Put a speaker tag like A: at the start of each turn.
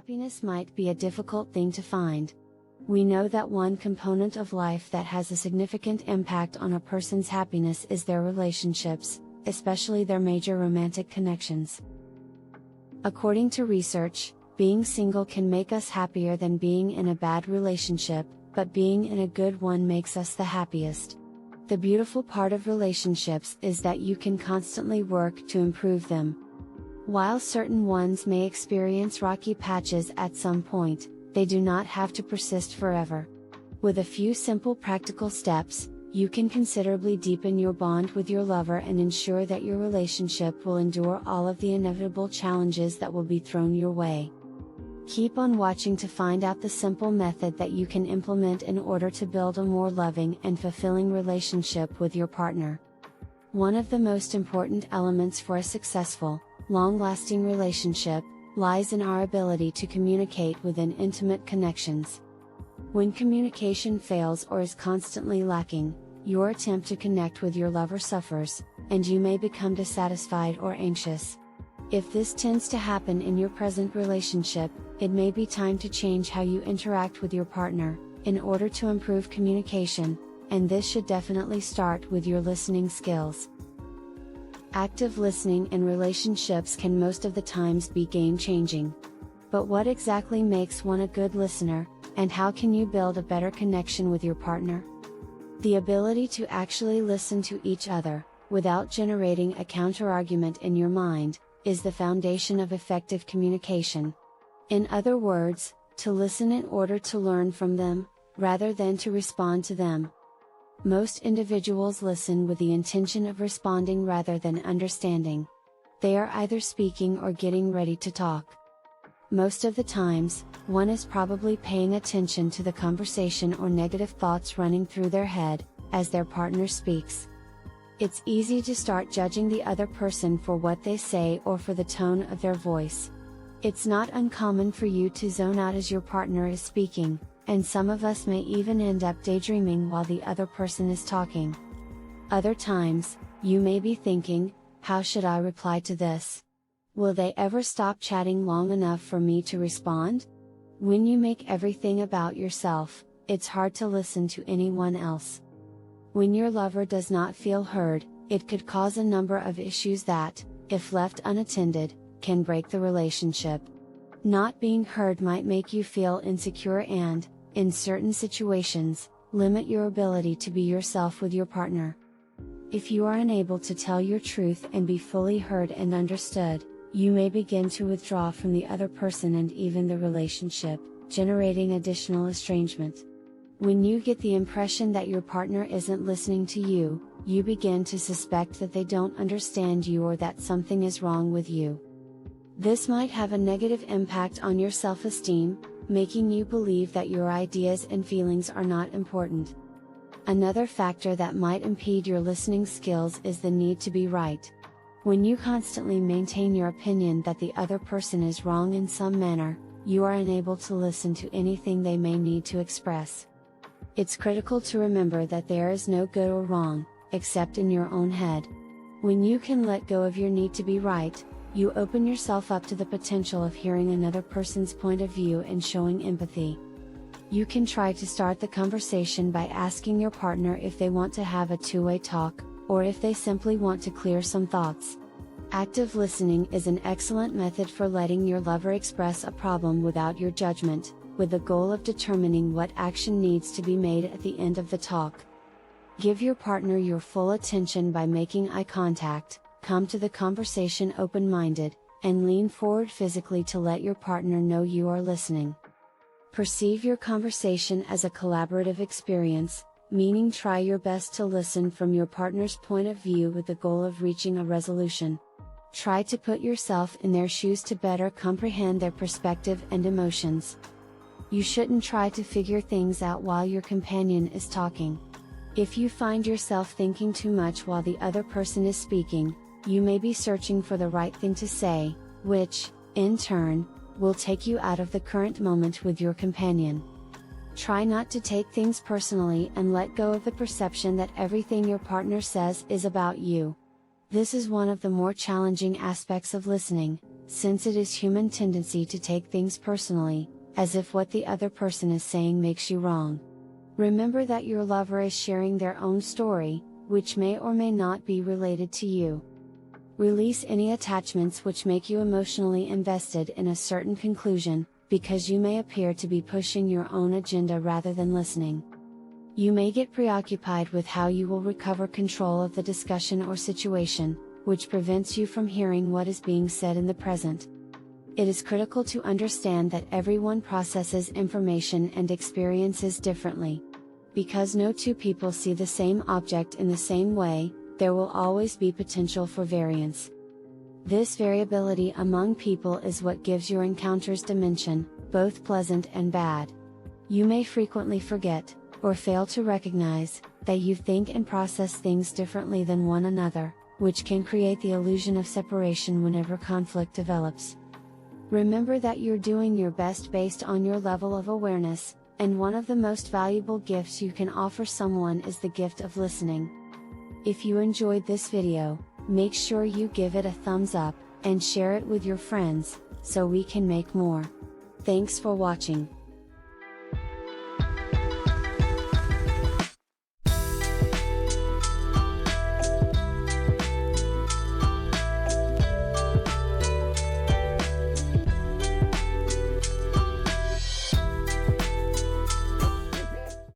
A: Happiness might be a difficult thing to find. We know that one component of life that has a significant impact on a person's happiness is their relationships, especially their major romantic connections. According to research, being single can make us happier than being in a bad relationship, but being in a good one makes us the happiest. The beautiful part of relationships is that you can constantly work to improve them. While certain ones may experience rocky patches at some point, they do not have to persist forever. With a few simple practical steps, you can considerably deepen your bond with your lover and ensure that your relationship will endure all of the inevitable challenges that will be thrown your way. Keep on watching to find out the simple method that you can implement in order to build a more loving and fulfilling relationship with your partner. One of the most important elements for a successful, long-lasting relationship lies in our ability to communicate within intimate connections. When communication fails or is constantly lacking, your attempt to connect with your lover suffers, and you may become dissatisfied or anxious. If this tends to happen in your present relationship, it may be time to change how you interact with your partner, in order to improve communication, and this should definitely start with your listening skills. Active listening in relationships can most of the times be game-changing. But what exactly makes one a good listener, and how can you build a better connection with your partner? The ability to actually listen to each other, without generating a counter-argument in your mind, is the foundation of effective communication. In other words, to listen in order to learn from them, rather than to respond to them. Most individuals listen with the intention of responding rather than understanding. They are either speaking or getting ready to talk. Most of the times, one is probably paying attention to the conversation or negative thoughts running through their head, as their partner speaks. It's easy to start judging the other person for what they say or for the tone of their voice. It's not uncommon for you to zone out as your partner is speaking, and some of us may even end up daydreaming while the other person is talking. Other times, you may be thinking, how should I reply to this? Will they ever stop chatting long enough for me to respond? When you make everything about yourself, it's hard to listen to anyone else. When your lover does not feel heard, it could cause a number of issues that, if left unattended, can break the relationship. Not being heard might make you feel insecure and, in certain situations, limit your ability to be yourself with your partner. If you are unable to tell your truth and be fully heard and understood, you may begin to withdraw from the other person and even the relationship, generating additional estrangement. When you get the impression that your partner isn't listening to you, you begin to suspect that they don't understand you or that something is wrong with you. This might have a negative impact on your self-esteem, making you believe that your ideas and feelings are not important. Another factor that might impede your listening skills is the need to be right. When you constantly maintain your opinion that the other person is wrong in some manner, you are unable to listen to anything they may need to express. It's critical to remember that there is no good or wrong, except in your own head. When you can let go of your need to be right, you open yourself up to the potential of hearing another person's point of view and showing empathy. You can try to start the conversation by asking your partner if they want to have a two-way talk, or if they simply want to clear some thoughts. Active listening is an excellent method for letting your lover express a problem without your judgment, with the goal of determining what action needs to be made at the end of the talk. Give your partner your full attention by making eye contact. Come to the conversation open-minded, and lean forward physically to let your partner know you are listening. Perceive your conversation as a collaborative experience, meaning try your best to listen from your partner's point of view with the goal of reaching a resolution. Try to put yourself in their shoes to better comprehend their perspective and emotions. You shouldn't try to figure things out while your companion is talking. If you find yourself thinking too much while the other person is speaking, you may be searching for the right thing to say, which, in turn, will take you out of the current moment with your companion. Try not to take things personally and let go of the perception that everything your partner says is about you. This is one of the more challenging aspects of listening, since it is human tendency to take things personally, as if what the other person is saying makes you wrong. Remember that your lover is sharing their own story, which may or may not be related to you. Release any attachments which make you emotionally invested in a certain conclusion, because you may appear to be pushing your own agenda rather than listening. You may get preoccupied with how you will recover control of the discussion or situation, which prevents you from hearing what is being said in the present. It is critical to understand that everyone processes information and experiences differently. Because no two people see the same object in the same way, there will always be potential for variance. This variability among people is what gives your encounters dimension, both pleasant and bad. You may frequently forget, or fail to recognize, that you think and process things differently than one another, which can create the illusion of separation whenever conflict develops. Remember that you're doing your best based on your level of awareness, and one of the most valuable gifts you can offer someone is the gift of listening. If you enjoyed this video, make sure you give it a thumbs up, and share it with your friends, so we can make more. Thanks for watching.